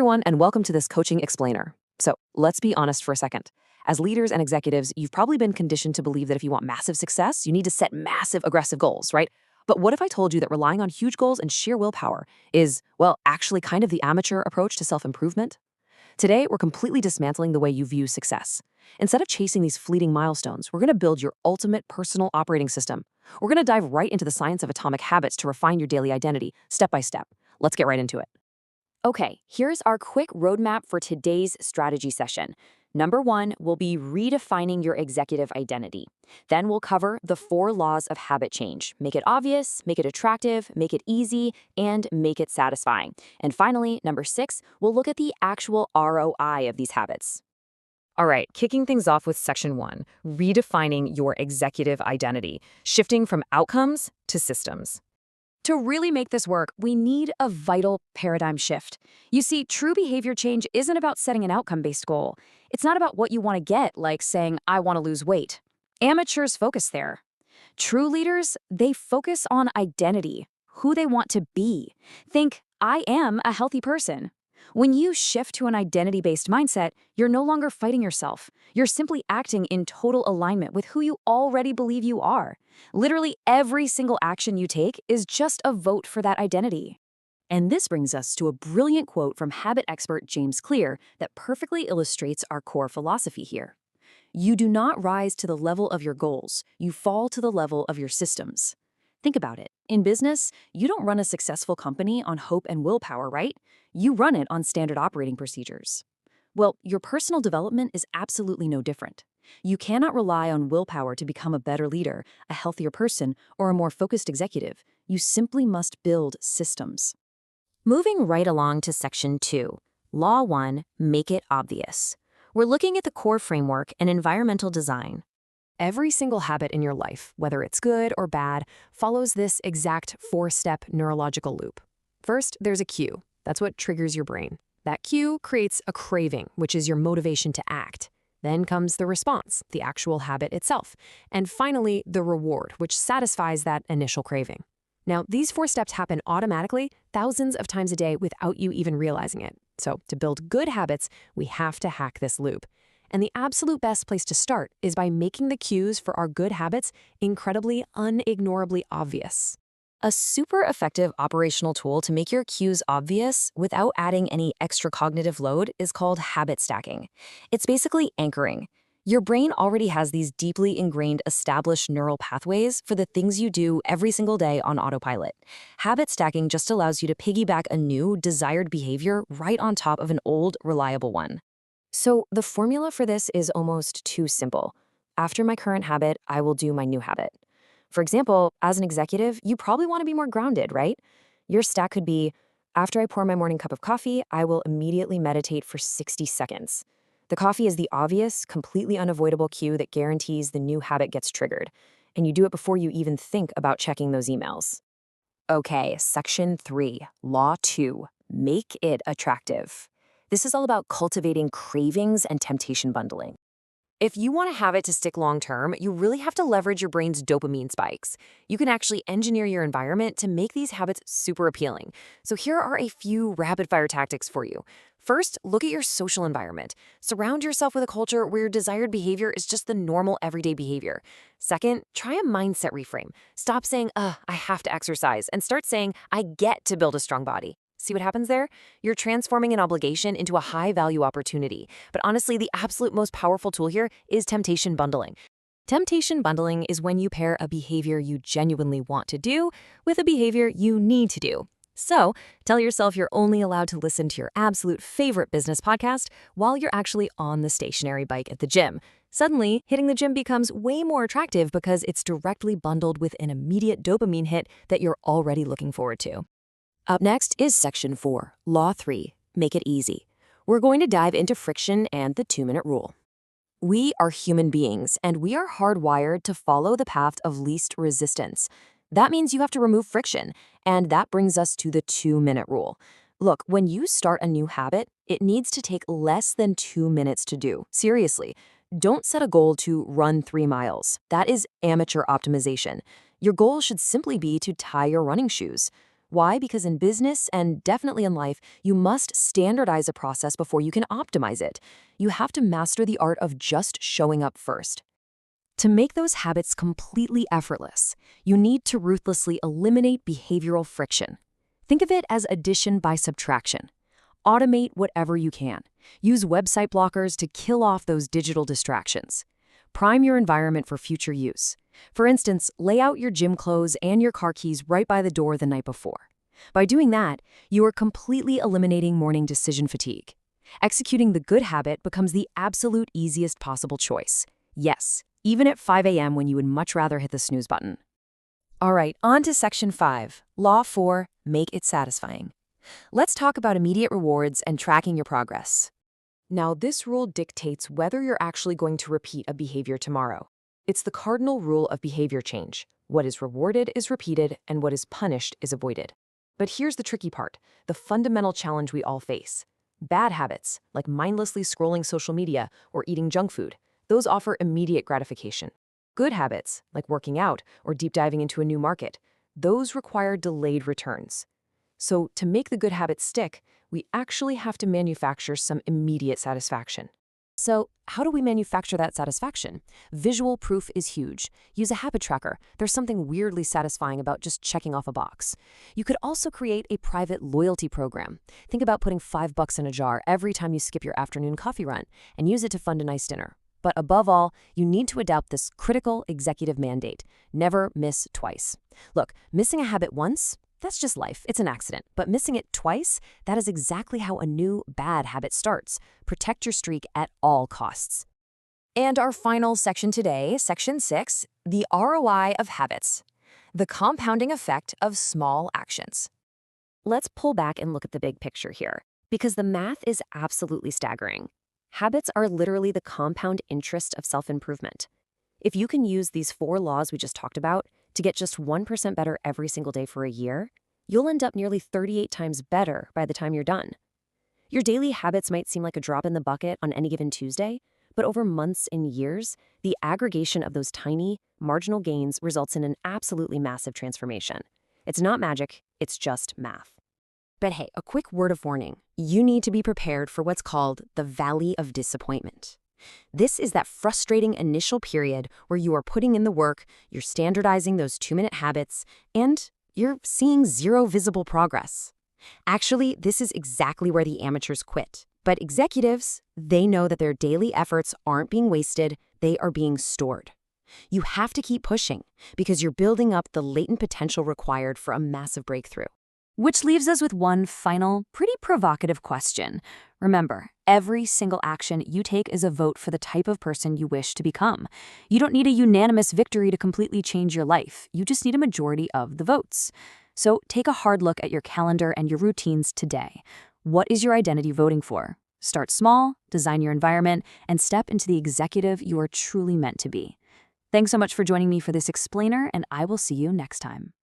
everyone, and welcome to this Coaching Explainer. So let's be honest for a second. As leaders and executives, you've probably been conditioned to believe that if you want massive success, you need to set massive, aggressive goals, right? But what if I told you that relying on huge goals and sheer willpower is, well, actually kind of the amateur approach to self-improvement? Today, we're completely dismantling the way you view success. Instead of chasing these fleeting milestones, we're going to build your ultimate personal operating system. We're going to dive right into the science of atomic habits to refine your daily identity, step by step. Let's get right into it. Okay, here's our quick roadmap for today's strategy session. Number 1 will be redefining your executive identity. Then we'll cover the 4 laws of habit change. Make it obvious, make it attractive, make it easy, and make it satisfying. And finally, number 6, we'll look at the actual ROI of these habits. All right, kicking things off with section 1, redefining your executive identity, shifting from outcomes to systems. To really make this work, we need a vital paradigm shift. You see, true behavior change isn't about setting an outcome-based goal. It's not about what you want to get, like saying, I want to lose weight. Amateurs focus there. True leaders, they focus on identity, who they want to be. Think, I am a healthy person. When you shift to an identity-based mindset, you're no longer fighting yourself. You're simply acting in total alignment with who you already believe you are. Literally every single action you take is just a vote for that identity. And this brings us to a brilliant quote from habit expert James Clear that perfectly illustrates our core philosophy here. You do not rise to the level of your goals, you fall to the level of your systems. Think about it. In business, you don't run a successful company on hope and willpower, right? You run it on standard operating procedures. Well, your personal development is absolutely no different. You cannot rely on willpower to become a better leader, a healthier person, or a more focused executive. You simply must build systems. Moving right along to section 2, Law 1, make it obvious. We're looking at the core framework and environmental design. Every single habit in your life, whether it's good or bad, follows this exact 4-step neurological loop. First, there's a cue. That's what triggers your brain. That cue creates a craving, which is your motivation to act. Then comes the response, the actual habit itself. And finally, the reward, which satisfies that initial craving. Now, these 4 steps happen automatically, thousands of times a day without you even realizing it. So, to build good habits, we have to hack this loop. And the absolute best place to start is by making the cues for our good habits incredibly, unignorably obvious. A super effective operational tool to make your cues obvious without adding any extra cognitive load is called habit stacking. It's basically anchoring. Your brain already has these deeply ingrained established neural pathways for the things you do every single day on autopilot. Habit stacking just allows you to piggyback a new, desired behavior right on top of an old, reliable one. So the formula for this is almost too simple. After my current habit, I will do my new habit. For example, as an executive, you probably want to be more grounded, right? Your stack could be, after I pour my morning cup of coffee, I will immediately meditate for 60 seconds. The coffee is the obvious, completely unavoidable cue that guarantees the new habit gets triggered. And you do it before you even think about checking those emails. Okay, section 3, law 2, make it attractive. This is all about cultivating cravings and temptation bundling. If you want a habit to stick long-term, you really have to leverage your brain's dopamine spikes. You can actually engineer your environment to make these habits super appealing. So here are a few rapid-fire tactics for you. First, look at your social environment. Surround yourself with a culture where your desired behavior is just the normal everyday behavior. Second, try a mindset reframe. Stop saying, I have to exercise, and start saying, I get to build a strong body. See what happens there? You're transforming an obligation into a high-value opportunity. But honestly, the absolute most powerful tool here is temptation bundling. Temptation bundling is when you pair a behavior you genuinely want to do with a behavior you need to do. So, tell yourself you're only allowed to listen to your absolute favorite business podcast while you're actually on the stationary bike at the gym. Suddenly, hitting the gym becomes way more attractive because it's directly bundled with an immediate dopamine hit that you're already looking forward to. Up next is section 4, law 3, make it easy. We're going to dive into friction and the 2-minute rule. We are human beings, and we are hardwired to follow the path of least resistance. That means you have to remove friction, and that brings us to the 2-minute rule. Look, when you start a new habit, it needs to take less than 2 minutes to do. Seriously, don't set a goal to run 3 miles. That is amateur optimization. Your goal should simply be to tie your running shoes. Why? Because in business, and definitely in life, you must standardize a process before you can optimize it. You have to master the art of just showing up first. To make those habits completely effortless, you need to ruthlessly eliminate behavioral friction. Think of it as addition by subtraction. Automate whatever you can. Use website blockers to kill off those digital distractions. Prime your environment for future use. For instance, lay out your gym clothes and your car keys right by the door the night before. By doing that, you are completely eliminating morning decision fatigue. Executing the good habit becomes the absolute easiest possible choice. Yes, even at 5 a.m. when you would much rather hit the snooze button. All right, on to Section 5, Law 4, Make it satisfying. Let's talk about immediate rewards and tracking your progress. Now, this rule dictates whether you're actually going to repeat a behavior tomorrow. It's the cardinal rule of behavior change. What is rewarded is repeated, and what is punished is avoided. But here's the tricky part, the fundamental challenge we all face. Bad habits, like mindlessly scrolling social media or eating junk food, those offer immediate gratification. Good habits, like working out or deep diving into a new market, those require delayed returns. So to make the good habits stick, we actually have to manufacture some immediate satisfaction. So how do we manufacture that satisfaction? Visual proof is huge. Use a habit tracker. There's something weirdly satisfying about just checking off a box. You could also create a private loyalty program. Think about putting $5 in a jar every time you skip your afternoon coffee run and use it to fund a nice dinner. But above all, you need to adopt this critical executive mandate. Never miss twice. Look, missing a habit once, that's just life. It's an accident. But missing it twice, that is exactly how a new bad habit starts. Protect your streak at all costs. And our final section today, Section 6, the ROI of habits. The compounding effect of small actions. Let's pull back and look at the big picture here, because the math is absolutely staggering. Habits are literally the compound interest of self-improvement. If you can use these 4 laws we just talked about to get just 1% better every single day for a year, you'll end up nearly 38 times better by the time you're done. Your daily habits might seem like a drop in the bucket on any given Tuesday, but over months and years, the aggregation of those tiny, marginal gains results in an absolutely massive transformation. It's not magic, it's just math. But hey, a quick word of warning. You need to be prepared for what's called the Valley of Disappointment. This is that frustrating initial period where you are putting in the work, you're standardizing those 2-minute habits, and you're seeing zero visible progress. Actually, this is exactly where the amateurs quit. But executives, they know that their daily efforts aren't being wasted, they are being stored. You have to keep pushing because you're building up the latent potential required for a massive breakthrough. Which leaves us with one final, pretty provocative question. Remember, every single action you take is a vote for the type of person you wish to become. You don't need a unanimous victory to completely change your life. You just need a majority of the votes. So take a hard look at your calendar and your routines today. What is your identity voting for? Start small, design your environment, and step into the executive you are truly meant to be. Thanks so much for joining me for this explainer, and I will see you next time.